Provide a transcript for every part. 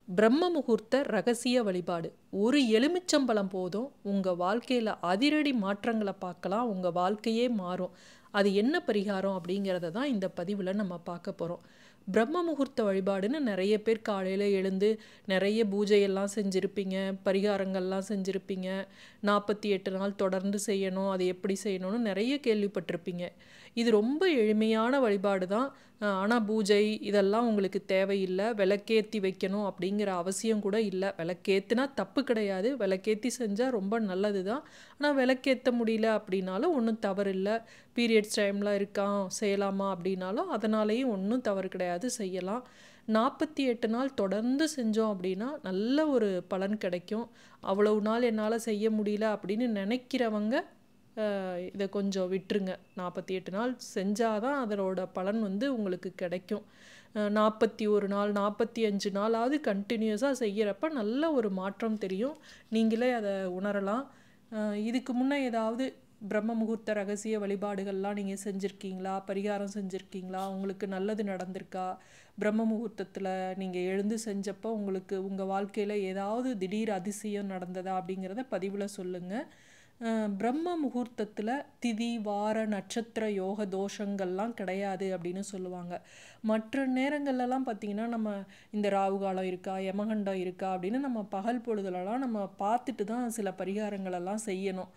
பிரம்ம முகூர்த்த ரகசிய வழிபாடு. ஒரு எலுமிச்சம்பழம் போதும் உங்கள் வாழ்க்கையில் அதிரடி மாற்றங்களை பார்க்கலாம். உங்கள் வாழ்க்கையே மாறும். அது என்ன பரிகாரம் அப்படிங்கிறத தான் இந்த பதிவில் நம்ம பார்க்க போகிறோம். பிரம்ம முகூர்த்த வழிபாடுன்னு நிறைய பேர் காலையில் எழுந்து நிறைய பூஜையெல்லாம் செஞ்சுருப்பீங்க, பரிகாரங்கள்லாம் செஞ்சுருப்பீங்க. 48 நாள் தொடர்ந்து செய்யணும், அது எப்படி செய்யணும்னு நிறைய கேள்விப்பட்டிருப்பீங்க. இது ரொம்ப எளிமையான வழிபாடு தான். ஆனால் பூஜை இதெல்லாம் உங்களுக்கு தேவையில்லை. விளக்கேற்றி வைக்கணும் அப்படிங்கிற அவசியம் கூட இல்லை. விளக்கேற்றினா தப்பு கிடையாது, விளக்கேற்றி செஞ்சால் ரொம்ப நல்லது தான். ஆனால் விளக்கேற்ற முடியல அப்படின்னாலும் ஒன்றும் தவறு இல்லை. பீரியட்ஸ் டைமில் இருக்கான் செய்யலாமா அப்படின்னாலும் அதனாலேயும் ஒன்றும் தவறு கிடையாது, செய்யலாம். 48 நாள் தொடர்ந்து செஞ்சோம் அப்படின்னா நல்ல ஒரு பலன் கிடைக்கும். அவ்வளவு நாள் என்னால் செய்ய முடியல அப்படின்னு நினைக்கிறவங்க இதை கொஞ்சம் விட்டுருங்க. 48 நாள் செஞ்சால் தான் அதனோட பலன் உங்களுக்கு கிடைக்கும். 41 நாள் 45 நாளாவது கண்டினியூஸாக செய்கிறப்ப நல்ல ஒரு மாற்றம் தெரியும். நீங்களே அதை உணரலாம். இதுக்கு முன்னே ஏதாவது பிரம்ம முகூர்த்த ரகசிய வழிபாடுகள்லாம் நீங்கள் செஞ்சுருக்கீங்களா? பரிகாரம் செஞ்சுருக்கீங்களா? உங்களுக்கு நல்லது நடந்திருக்கா? பிரம்ம முகூர்த்தத்தில் நீங்கள் எழுந்து செஞ்சப்போ உங்களுக்கு உங்கள் வாழ்க்கையில் ஏதாவது திடீர் அதிசயம் நடந்ததா அப்படிங்கிறத பதிவில் சொல்லுங்கள். பிரம்ம முகூர்த்தத்தில் திதி வார நட்சத்திர யோக தோஷங்கள்லாம் கிடையாது அப்படின்னு சொல்லுவாங்க. மற்ற நேரங்கள்லாம் பார்த்திங்கன்னா நம்ம இந்த ராகு காலம் இருக்கா, யமகண்டம் இருக்கா அப்படின்னு நம்ம பகல் பொழுதுலலாம் நம்ம பார்த்துட்டு தான் சில பரிகாரங்களெல்லாம் செய்யணும்.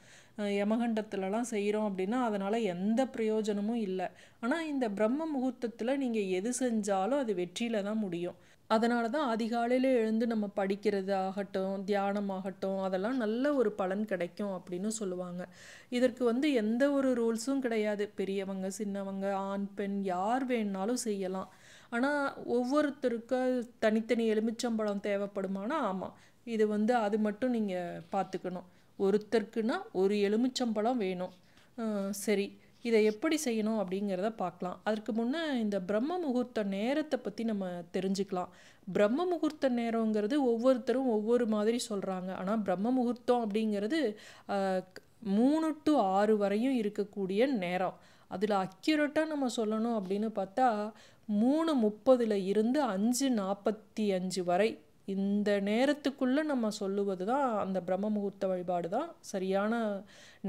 யமகண்டத்துலலாம் செய்கிறோம் அப்படின்னா அதனால் எந்த பிரயோஜனமும் இல்லை. ஆனால் இந்த பிரம்ம முகூர்த்தத்தில் நீங்கள் எது செஞ்சாலும் அது வெற்றியில் தான் முடியும். அதனால தான் அதிகாலையில் எழுந்து நம்ம படிக்கிறது ஆகட்டும், தியானம் ஆகட்டும், அதெல்லாம் நல்ல ஒரு பலன் கிடைக்கும் அப்படின்னு சொல்லுவாங்க. இதற்கு எந்த ஒரு ரூல்ஸும் கிடையாது. பெரியவங்க சின்னவங்க ஆண் பெண் யார் வேணுனாலும் செய்யலாம். ஆனால் ஒவ்வொருத்தருக்கும் தனித்தனி எலுமிச்சம்பழம் தேவைப்படுமானா ஆமாம், இது அது மட்டும் நீங்கள் பார்த்துக்கணும். ஒருத்தருக்குன்னா ஒரு எலுமிச்சம்பழம் வேணும். சரி, இதை எப்படி செய்யணும் அப்படிங்கிறத பார்க்கலாம். அதற்கு முன்னே இந்த பிரம்ம முகூர்த்த நேரத்தை பற்றி நம்ம தெரிஞ்சுக்கலாம். பிரம்ம முகூர்த்த நேரங்கிறது ஒவ்வொருத்தரும் ஒவ்வொரு மாதிரி சொல்கிறாங்க. ஆனால் பிரம்ம முகூர்த்தம் அப்படிங்கிறது 3 to 6 வரையும் இருக்கக்கூடிய நேரம். அதில் அக்யூரேட்டாக நம்ம சொல்லணும் அப்படின்னு பார்த்தா 3:30 இருந்து 5:45 வரை இந்த நேரத்துக்குள்ளே நம்ம சொல்லுவது தான் அந்த பிரம்ம முகூர்த்த வழிபாடு தான் சரியான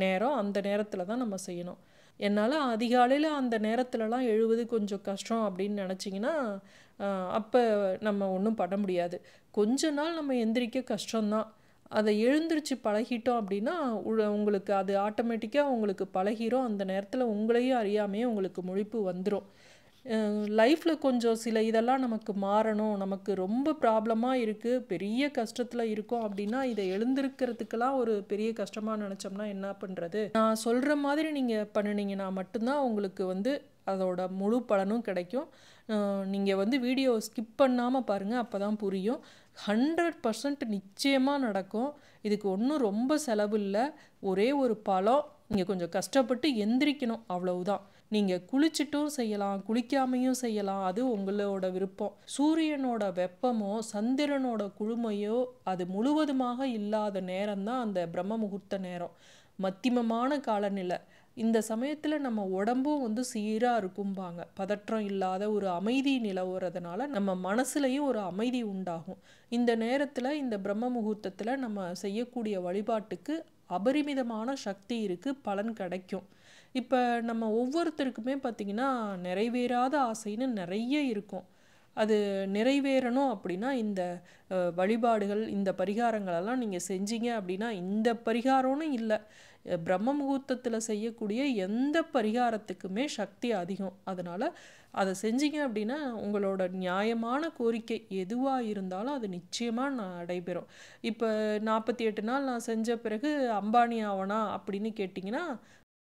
நேரம். அந்த நேரத்தில் தான் நம்ம செய்யணும். என்னால் அதிகாலையில் அந்த நேரத்துலலாம் எழுவது கொஞ்சம் கஷ்டம் அப்படின்னு நினச்சிங்கன்னா அப்போ நம்ம ஒன்றும் பண்ண முடியாது. கொஞ்ச நாள் நம்ம எந்திரிக்க கஷ்டம்தான். அதை எழுந்திரிச்சு பழகிட்டோம் அப்படின்னா உங்களுக்கு அது ஆட்டோமேட்டிக்காக உங்களுக்கு பழகிரும். அந்த நேரத்தில் உங்களையும் அறியாமையே உங்களுக்கு முழிப்பு வந்துடும். லைஃப்பில் கொஞ்சம் சில இதெல்லாம் நமக்கு மாறணும், நமக்கு ரொம்ப ப்ராப்ளமாக இருக்குது, பெரிய கஷ்டத்தில் இருக்கோம் அப்படின்னா இதை எழுந்திருக்கிறதுக்கெல்லாம் ஒரு பெரிய கஷ்டமாக நினச்சோம்னா என்ன பண்ணுறது? நான் சொல்கிற மாதிரி நீங்கள் பண்ணினீங்கன்னா மட்டும்தான் உங்களுக்கு அதோட முழு பலனும் கிடைக்கும். நீங்கள் வீடியோ ஸ்கிப் பண்ணாமல் பாருங்கள், அப்போ தான் புரியும். 100% நிச்சயமாக நடக்கும். இதுக்கு ஒன்றும் ரொம்ப செலவு இல்லை. ஒரே ஒரு பழம், நீங்கள் கொஞ்சம் கஷ்டப்பட்டு எந்திரிக்கணும், அவ்வளவுதான். நீங்கள் குளிச்சுட்டும் செய்யலாம், குளிக்காமையும் செய்யலாம், அது உங்களோட விருப்பம். சூரியனோட வெப்பமோ சந்திரனோட குளுமையோ அது முழுவதுமாக இல்லாத நேரம்தான் அந்த பிரம்ம முகூர்த்த நேரம். மத்தியமமான காலநிலை. இந்த சமயத்தில் நம்ம உடம்பும் சீராக இருக்கும்பாங்க. பதற்றம் இல்லாத ஒரு அமைதி நிலவுறதுனால நம்ம மனசுலையும் ஒரு அமைதி உண்டாகும். இந்த நேரத்தில் இந்த பிரம்ம முகூர்த்தத்தில் நம்ம செய்யக்கூடிய வழிபாட்டுக்கு அபரிமிதமான சக்தி இருக்குது, பலன் கிடைக்கும். இப்போ நம்ம ஒவ்வொருத்தருக்குமே பார்த்திங்கன்னா நிறைவேறாத ஆசைன்னு நிறைய இருக்கும். அது நிறைவேறணும் அப்படின்னா இந்த வழிபாடுகள் இந்த பரிகாரங்களெல்லாம் நீங்கள் செஞ்சீங்க அப்படின்னா, இந்த பரிகாரம்னு இல்லை, பிரம்ம முகூர்த்தத்தில் செய்யக்கூடிய எந்த பரிகாரத்துக்குமே சக்தி அதிகம். அதனால் அதை செஞ்சீங்க அப்படின்னா உங்களோட நியாயமான கோரிக்கை எதுவாக இருந்தாலும் அது நிச்சயமாக நடைபெறும். இப்போ 48 நாள் நான் செஞ்ச பிறகு அம்பானி ஆவனா அப்படின்னு கேட்டிங்கன்னா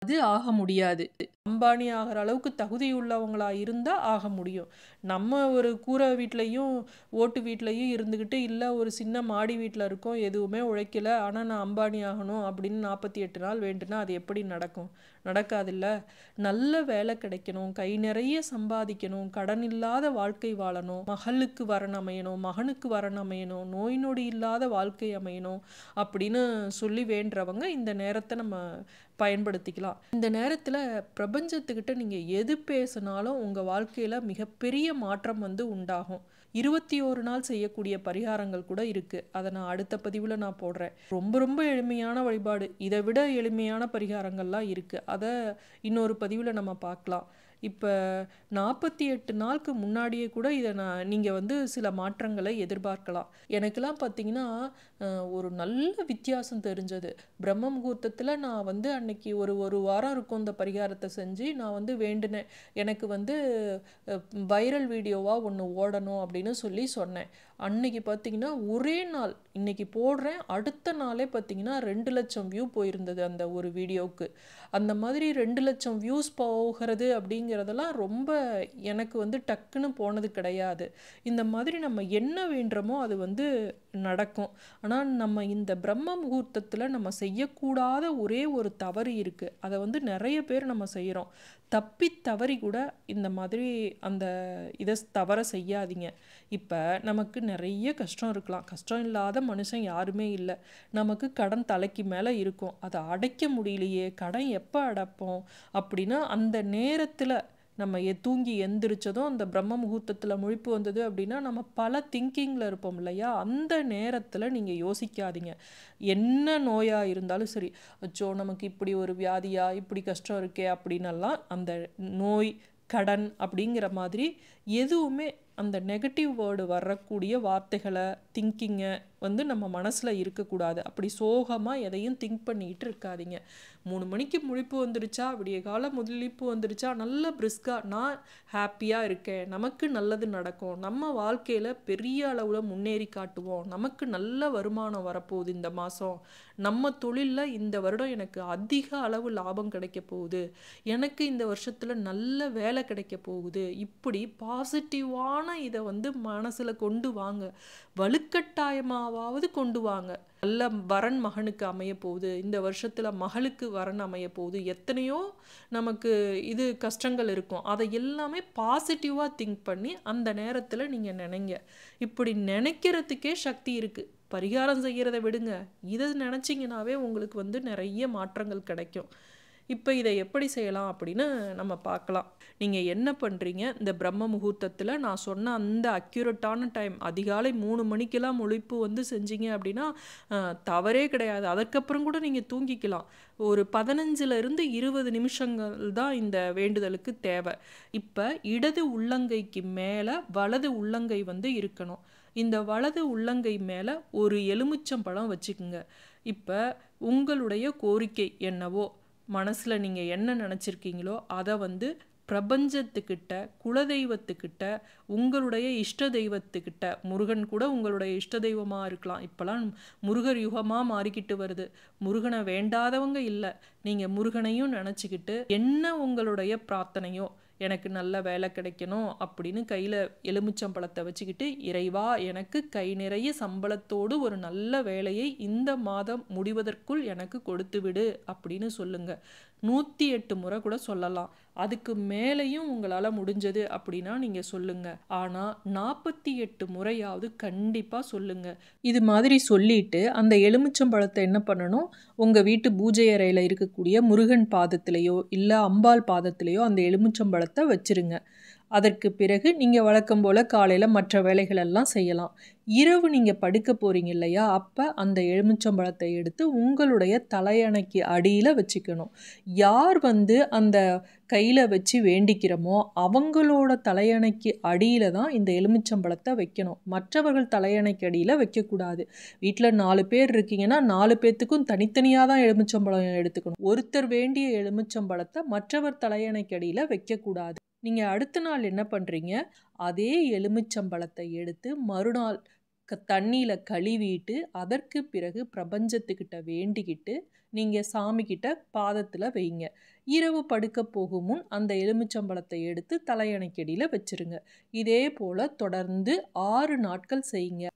அது ஆக முடியாது. அம்பானி ஆகிற அளவுக்கு தகுதி உள்ளவங்களா இருந்தால் ஆக முடியும். நம்ம ஒரு கூரை வீட்லேயும் ஓட்டு வீட்லேயும் இருந்துக்கிட்டு, இல்லை ஒரு சின்ன மாடி வீட்டில் இருக்கோம், எதுவுமே உழைக்கலை, ஆனால் நான் அம்பானி ஆகணும் அப்படின்னு 48 நாள் வேண்டுனா அது எப்படி நடக்கும்? நடக்காதில்ல. நல்ல வேலை கிடைக்கணும், கை நிறைய சம்பாதிக்கணும், கடன் இல்லாத வாழ்க்கை வாழணும், மகளுக்கு வரன் அமையணும், மகனுக்கு வரன் அமையணும், நோய் நொடி இல்லாத வாழ்க்கை அமையணும் அப்படின்னு சொல்லி வேண்டுறவங்க இந்த நேரத்தை நம்ம பயன்படுத்திக்கலாம். இந்த நேரத்தில் பிரபஞ்சத்துக்கிட்ட நீங்கள் எது பேசினாலும் உங்கள் வாழ்க்கையில் மிகப்பெரிய மாற்றம் உண்டாகும். 21 நாள் செய்யக்கூடிய பரிகாரங்கள் கூட இருக்குது. அதை நான் அடுத்த பதிவில் நான் போடுறேன். ரொம்ப ரொம்ப எளிமையான வழிபாடு, இதை விட எளிமையான பரிகாரங்கள்லாம் இருக்குது. அதை இன்னொரு பதிவில் நம்ம பார்க்கலாம். இப்போ 48 நாளுக்கு முன்னாடியே கூட இதை நீங்கள் வந்து சில மாற்றங்களை எதிர்பார்க்கலாம். எனக்கெல்லாம் பார்த்தீங்கன்னா ஒரு நல்ல வித்தியாசம் தெரிஞ்சது. பிரம்ம முகூர்த்தத்தில் நான் வந்து அன்னைக்கு ஒரு வாரம் இருக்கும் இந்த பரிகாரத்தை செஞ்சு நான் வந்து வேண்டினேன். எனக்கு வந்து வைரல் வீடியோவாக ஒன்று ஓடணும் அப்படின்னு சொன்னேன். அன்னைக்கு பார்த்தீங்கன்னா ஒரே நாள், இன்னைக்கு போடுறேன், அடுத்த நாளே பார்த்தீங்கன்னா 2 லட்சம் வியூ போயிருந்தது அந்த ஒரு வீடியோவுக்கு. அந்த மாதிரி 2 லட்சம் வியூஸ் போகிறது அப்படிங்கிறதெல்லாம் ரொம்ப எனக்கு வந்து டக்குன்னு போனது கிடையாது. இந்த மாதிரி நம்ம என்ன வேண்டுறோமோ அது வந்து நடக்கும். ஆனால் நம்ம இந்த பிரம்ம முகூர்த்தத்தில் நம்ம செய்யக்கூடாத ஒரே ஒரு தவறு இருக்குது. அதை வந்து நிறைய பேர் நம்ம செய்கிறோம். தப்பி தவறி கூட இந்த மாதிரி அந்த இதை தவற செய்யாதீங்க. இப்போ நமக்கு நிறைய கஷ்டம் இருக்கலாம், கஷ்டம் இல்லாத மனுஷன் யாருமே இல்லை. நமக்கு கடன் தலைக்கு மேலே இருக்கும், அதை அடைக்க முடியலையே, கடன் எப்போ அடைப்போம் அப்படின்னா அந்த நேரத்தில் நம்ம தூங்கி எந்திரிச்சதும் அந்த பிரம்ம முகூர்த்தத்தில் முழிப்பு வந்தது அப்படின்னா நம்ம பல திங்கிங்கில் இருப்போம் இல்லையா? அந்த நேரத்தில் நீங்கள் யோசிக்காதீங்க. என்ன நோயாக இருந்தாலும் சரி, அச்சோ நமக்கு இப்படி ஒரு வியாதியா, இப்படி கஷ்டம் இருக்கே அப்படின்னெல்லாம் அந்த நோய், கடன் அப்படிங்கிற மாதிரி எதுவுமே அந்த நெகட்டிவ் வேர்டு வரக்கூடிய வார்த்தைகளை, திங்கிங்கை வந்து நம்ம மனசில் இருக்கக்கூடாது. அப்படி சோகமாக எதையும் திங்க் பண்ணிக்கிட்டு இருக்காதீங்க. 3 மணிக்கு முழிப்பு வந்துருச்சா, விடிய கால முழிப்பு வந்துருச்சா, நல்ல பிரிஸ்காக நான் ஹாப்பியாக இருக்கேன், நமக்கு நல்லது நடக்கும், நம்ம வாழ்க்கையில் பெரிய அளவில் முன்னேறி காட்டுவோம், நமக்கு நல்ல வருமானம் வரப்போகுது இந்த மாதம், நம்ம தொழிலில் இந்த வருடம் எனக்கு அதிக அளவு லாபம் கிடைக்க போகுது, எனக்கு இந்த வருஷத்தில் நல்ல வேலை கிடைக்க போகுது, இப்படி பாசிட்டிவான இதை வந்து மனசில் கொண்டு வாங்க. வலுக்கட்டாயமாவது கொண்டு வாங்க. நல்ல வரன் மகனுக்கு அமைய போகுது, இந்த வருஷத்தில் மகளுக்கு வரன் அமைய போகுது, எத்தனையோ நமக்கு இது கஷ்டங்கள் இருக்கும். அதை எல்லாமே பாசிட்டிவாக திங்க் பண்ணி அந்த நேரத்தில் நீங்கள் நினைங்க. இப்படி நினைக்கிறதுக்கே சக்தி இருக்குது. பரிகாரம் செய்கிறத விடுங்க, இதை நினச்சிங்கனாவே உங்களுக்கு வந்து நிறைய மாற்றங்கள் கிடைக்கும். இப்போ இதை எப்படி செய்யலாம் அப்படின்னு நம்ம பார்க்கலாம். நீங்கள் என்ன பண்ணுறீங்க, இந்த பிரம்ம முகூர்த்தத்தில் நான் சொன்ன அந்த அக்யூரேட்டான டைம் அதிகாலை 3 மணிக்கெல்லாம் முழிப்பு வந்து செஞ்சீங்க அப்படின்னா தவறே கிடையாது. அதற்கப்புறம் கூட நீங்கள் தூங்கிக்கலாம். ஒரு 15லிருந்து 20 நிமிஷங்கள் தான் இந்த வேண்டுதலுக்கு தேவை. இப்போ இடது உள்ளங்கைக்கு மேலே வலது உள்ளங்கை வந்து இருக்கணும். இந்த வலது உள்ளங்கை மேலே ஒரு எலுமிச்சம்பழம் வச்சுக்குங்க. இப்போ உங்களுடைய கோரிக்கை என்னவோ, மனசில் நீங்கள் என்ன நினச்சிருக்கீங்களோ அதை வந்து பிரபஞ்சத்துக்கிட்ட, குலதெய்வத்துக்கிட்ட, உங்களுடைய இஷ்ட தெய்வத்துக்கிட்ட, முருகன் கூட உங்களுடைய இஷ்ட தெய்வமாக இருக்கலாம். இப்போலாம் முருகர் யுகமாக மாறிக்கிட்டு வருது. முருகனை வேண்டாதவங்க இல்லை. நீங்கள் முருகனையும் நினச்சிக்கிட்டு என்ன உங்களுடைய பிரார்த்தனையோ, எனக்கு நல்ல வேலை கிடைக்கணும் அப்படின்னு கையில் எலுமிச்சம்பழத்தை வச்சுக்கிட்டு, இறைவா எனக்கு கை நிறைய சம்பளத்தோடு ஒரு நல்ல வேலையை இந்த மாதம் முடிவதற்குள் எனக்கு கொடுத்து விடு அப்படின்னு சொல்லுங்க. 108 முறை கூட சொல்லலாம். அதுக்கு மேலேயும் உங்களால் முடிஞ்சது அப்படின்னா நீங்கள் சொல்லுங்க. ஆனால் 48 முறையாவது கண்டிப்பாக சொல்லுங்க. இது மாதிரி சொல்லிட்டு அந்த எலுமிச்சம்பழத்தை என்ன பண்ணணும், உங்கள் வீட்டு பூஜை அறையில் இருக்கக்கூடிய முருகன் பாதத்திலேயோ இல்லை அம்பாள் பாதத்திலேயோ அந்த எலுமிச்சம்பழத்தை வச்சிருங்க. அதற்கு பிறகு நீங்கள் வழக்கம் போல் காலையில் மற்ற வேலைகளெல்லாம் செய்யலாம். இரவு நீங்கள் படுக்க போகிறீங்க இல்லையா, அப்போ அந்த எலுமிச்சம்பழத்தை எடுத்து உங்களுடைய தலையணைக்கு அடியில் வச்சுக்கணும். யார் வந்து அந்த கையில் வச்சு வேண்டிக்கிறோமோ அவங்களோட தலையணைக்கு அடியில் தான் இந்த எலுமிச்சம்பழத்தை வைக்கணும். மற்றவர்கள் தலையணைக்கு அடியில் வைக்கக்கூடாது. வீட்டில் 4 பேர் இருக்கீங்கன்னா 4 பேர்த்துக்கும் தனித்தனியாக தான் எலுமிச்சம்பழம் எடுத்துக்கணும். ஒருத்தர் வேண்டிய எலுமிச்சம்பழத்தை மற்றவர் தலையணைக்கு அடியில் வைக்கக்கூடாது. நீங்கள் அடுத்த நாள் என்ன பண்ணுறீங்க, அதே எலுமிச்சம்பழத்தை எடுத்து மறுநாள் தண்ணியில் கழுவிட்டு அதற்கு பிறகு பிரபஞ்சத்துக்கிட்ட வேண்டிக்கிட்டு நீங்கள் சாமிக்கிட்ட பாதத்தில் வைங்க. இரவு படுக்க போகும் முன் அந்த எலுமிச்சம்பழத்தை எடுத்து தலையணைக்கடியில் வச்சுருங்க. இதே போல் தொடர்ந்து 6 நாட்கள் செய்யுங்க.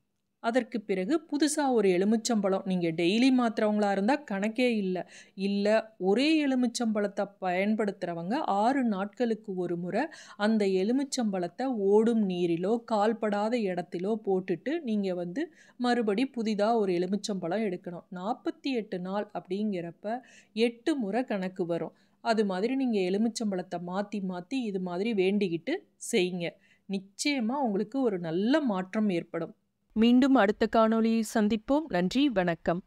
அதற்கு பிறகு புதுசாக ஒரு எலுமிச்சம்பழம், நீங்கள் டெய்லி மாத்திரவங்களா இருந்தால் கணக்கே இல்லை ஒரே எலுமிச்சம்பழத்தை பயன்படுத்துகிறவங்க 6 நாட்களுக்கு ஒரு முறை அந்த எலுமிச்சம்பழத்தை ஓடும் நீரிலோ கால்படாத இடத்திலோ போட்டுட்டு நீங்கள் வந்து மறுபடி புதிதாக ஒரு எலுமிச்சம்பழம் எடுக்கணும். 48 நாள் அப்படிங்கிறப்ப 8 முறை கணக்கு வரும். அது மாதிரி நீங்கள் எலுமிச்சம்பழத்தை மாற்றி மாற்றி இது மாதிரி வேண்டிக்கிட்டு செய்யுங்க. நிச்சயமாக உங்களுக்கு ஒரு நல்ல மாற்றம் ஏற்படும். மீண்டும் அடுத்த காணொளியில் சந்திப்போம். நன்றி, வணக்கம்.